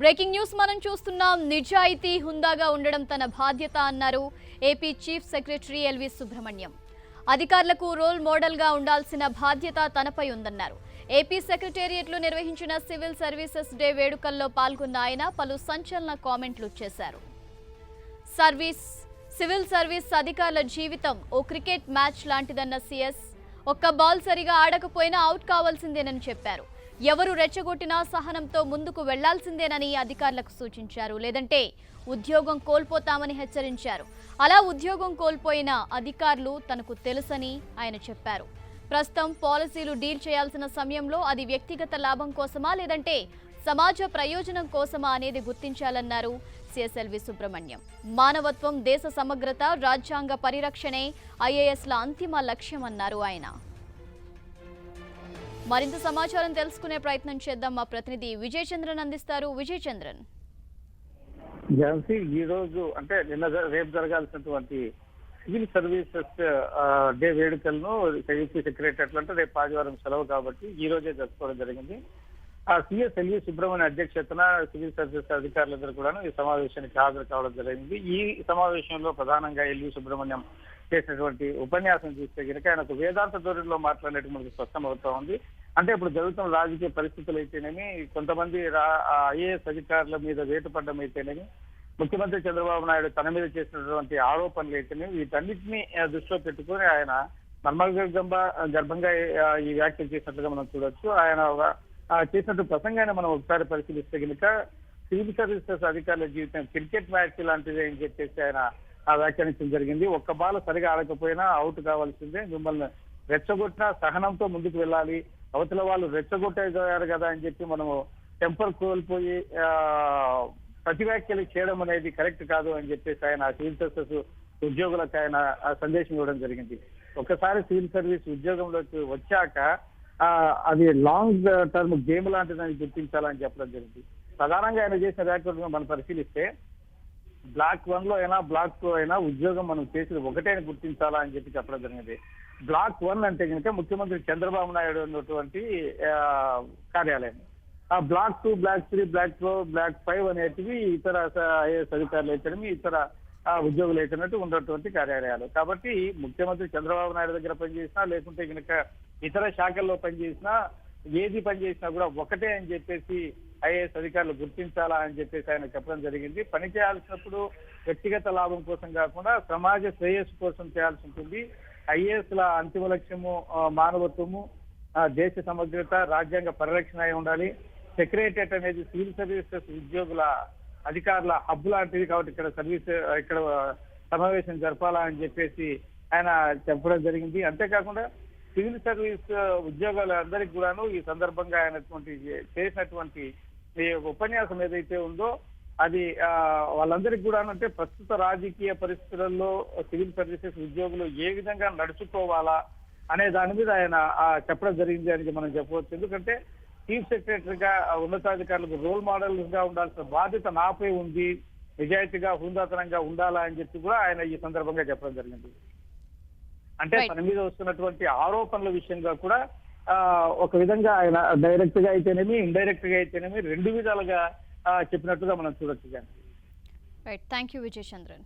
Breaking news మనం చూస్తున్నాం. నిజాయితీ హుందాగా ఉండడం తన బాధ్యత అన్నారు AP chief secretary LV Subrahmanyam. అధికారులకు రోల్ మోడల్గా ఉండాల్సిన బాధ్యత తనపై ఉందన్నారు. ఏపీ సెక్రటేరియట్లో నిర్వహించిన సివిల్ సర్వీసెస్ డే వేడుకల్లో పాల్గొన్న ఆయన పలు సంచలన కామెంట్లు చేశారు. సివిల్ సర్వీస్ అధికారుల జీవితం ఓ క్రికెట్ మ్యాచ్ లాంటిదన్న సీఎస్, ఒక్క బాల్ సరిగా ఆడకపోయినా అవుట్ కావాల్సిందేనని చెప్పారు. ఎవరు రెచ్చగొట్టినా సహనంతో ముందుకు వెళ్లాల్సిందేనని అధికారులకు సూచించారు. లేదంటే ఉద్యోగం కోల్పోతామని హెచ్చరించారు. అలా ఉద్యోగం కోల్పోయిన అధికారులు తనకు తెలుసని ఆయన చెప్పారు. ప్రస్తుతం పాలసీలు డీల్ చేయాల్సిన సమయంలో అది వ్యక్తిగత లాభం కోసమా లేదంటే సమాజ ప్రయోజనం కోసమా అనేది గుర్తించాలన్నారు సిఎస్ఎల్వి సుబ్రహ్మణ్యం. మానవత్వం, దేశ సమగ్రత, రాజ్యాంగ పరిరక్షణే ఐఏఎస్ల అంతిమ లక్ష్యమన్నారు ఆయన. మరింత సమాచారం తెలుసుకునే ప్రయత్నం చేద్దాం. మా ప్రతినిధి విజయ్ చంద్రన్ అందిస్తారు. విజయ్ చంద్రన్, ఈ రోజు అంటే రేపు జరగాల్సినటువంటి సివిల్ సర్వీసెస్ డే వేడుకలను ఏపీ సెక్రటరియట్ అంటే రేపు ఆదివారం సెలవు కాబట్టి ఈ రోజే జరుపుకోవడం జరిగింది. సిఎస్ ఎల్వి సుబ్రహ్మణ్య అధ్యక్షతన సివిల్ సర్వీసెస్ అధికారులందరూ కూడా ఈ సమావేశానికి హాజరు కావడం జరిగింది. ఈ సమావేశంలో ప్రధానంగా ఎల్వి సుబ్రహ్మణ్యం చేసినటువంటి ఉపన్యాసం చూస్తే కనుక ఆయన ఒక వేదాంత ధోరణిలో మాట్లాడినట్టు మనకు స్పష్టమవుతా ఉంది. అంటే ఇప్పుడు జరుగుతున్న రాజకీయ పరిస్థితులు అయితేనేమి, కొంతమంది ఐఏఎస్ అధికారుల మీద వేటు పడ్డం అయితేనేమి, ముఖ్యమంత్రి చంద్రబాబు నాయుడు తన మీద చేసినటువంటి ఆరోపణలు అయితేనేమి, వీటన్నిటిని దృష్టిలో పెట్టుకుని ఆయన గర్భంగా ఈ వ్యాఖ్యలు చేసినట్లుగా మనం చూడొచ్చు. ఆయన చేసినట్టు ప్రసంగాన్ని మనం ఒకసారి పరిశీలిస్తే కనుక సివిల్ సర్వీసెస్ అధికారుల జీవితం క్రికెట్ మ్యాచ్ లాంటిది అని చెప్పేసి ఆయన వ్యాఖ్యానించడం జరిగింది. ఒక్క బాల్ సరిగా ఆడకపోయినా అవుట్ కావాల్సిందే, మిమ్మల్ని రెచ్చగొట్టినా సహనంతో ముందుకు వెళ్ళాలి, అవతల వాళ్ళు రెచ్చగొట్టారు కదా అని చెప్పి మనము టెంపర్ కోల్పోయి ప్రతి వ్యాఖ్యలు చేయడం అనేది కరెక్ట్ కాదు అని చెప్పేసి ఆయన సివిల్ సర్వీసెస్ ఉద్యోగులకు ఆయన సందేశం ఇవ్వడం జరిగింది. ఒకసారి సివిల్ సర్వీస్ ఉద్యోగంలోకి వచ్చాక అది లాంగ్ టర్మ్ గేమ్ లాంటిదని గుర్తించాలని చెప్పడం జరిగింది. ప్రధానంగా ఆయన చేసిన వ్యాఖ్యలను మనం పరిశీలిస్తే బ్లాక్ 1 లో అయినా బ్లాక్ 2 అయినా ఉద్యోగం మనం చేసేది ఒకటే గుర్తించాలా అని చెప్పి చెప్పడం జరిగింది. బ్లాక్ 1 అంటే కనుక ముఖ్యమంత్రి చంద్రబాబు నాయుడు ఉన్నటువంటి కార్యాలయం. ఆ బ్లాక్ 2, బ్లాక్ 3, బ్లాక్ 4, బ్లాక్ 5 అనేటివి ఇతర ఐఏఎస్ అధికారులు అయితేనేమి ఇతర ఉద్యోగులు అయితేనట్టు ఉన్నటువంటి కార్యాలయాలు. కాబట్టి ముఖ్యమంత్రి చంద్రబాబు నాయుడు దగ్గర పనిచేసినా లేకుంటే కనుక ఇతర శాఖల్లో పనిచేసినా ఏది పనిచేసినా కూడా ఒకటే అని చెప్పేసి ఐఏఎస్ అధికారులు గుర్తించాలా అని చెప్పేసి ఆయన చెప్పడం జరిగింది. పని చేయాల్సినప్పుడు వ్యక్తిగత లాభం కోసం కాకుండా సమాజ శ్రేయస్సు కోసం చేయాల్సి ఉంటుంది. ఐఏఎస్ల అంతిమ లక్ష్యము మానవత్వము, దేశ సమగ్రత, రాజ్యాంగ పరిరక్షణ అయి ఉండాలి. సెక్రటరియట్ అనేది సివిల్ సర్వీసెస్ ఉద్యోగుల అధికారుల హబ్ లాంటిది కాబట్టి ఇక్కడ సమావేశం జరపాలా అని చెప్పేసి ఆయన చెప్పడం జరిగింది. అంతేకాకుండా సివిల్ సర్వీస్ ఉద్యోగాలందరికీ కూడాను ఈ సందర్భంగా ఆయన చేసినటువంటి ఉపన్యాసం ఏదైతే ఉందో అది వాళ్ళందరికీ కూడా అంటే ప్రస్తుత రాజకీయ పరిస్థితులలో సివిల్ సర్వీసెస్ ఉద్యోగులు ఏ విధంగా నడుచుకోవాలా అనే దాని మీద ఆయన చెప్పడం జరిగింది అని మనం చెప్పవచ్చు. ఎందుకంటే చీఫ్ సెక్రటరీగా ఉన్నతాధికారులకు రోల్ మోడల్ గా ఉండాల్సిన బాధ్యత నాపై ఉంది, నిజాయితీగా హుందాతనంగా ఉండాలా అని చెప్పి కూడా ఆయన ఈ సందర్భంగా చెప్పడం జరిగింది. అంటే తన మీద వస్తున్నటువంటి ఆరోపణల విషయంగా కూడా ఒక విధంగా ఆయన డైరెక్ట్ గా అయితేనేమి ఇండైరెక్ట్ గా అయితేనేమి రెండు విధాలుగా చెప్పినట్టుగా మనం చూడొచ్చు. Right, thank you Vijay Chandran.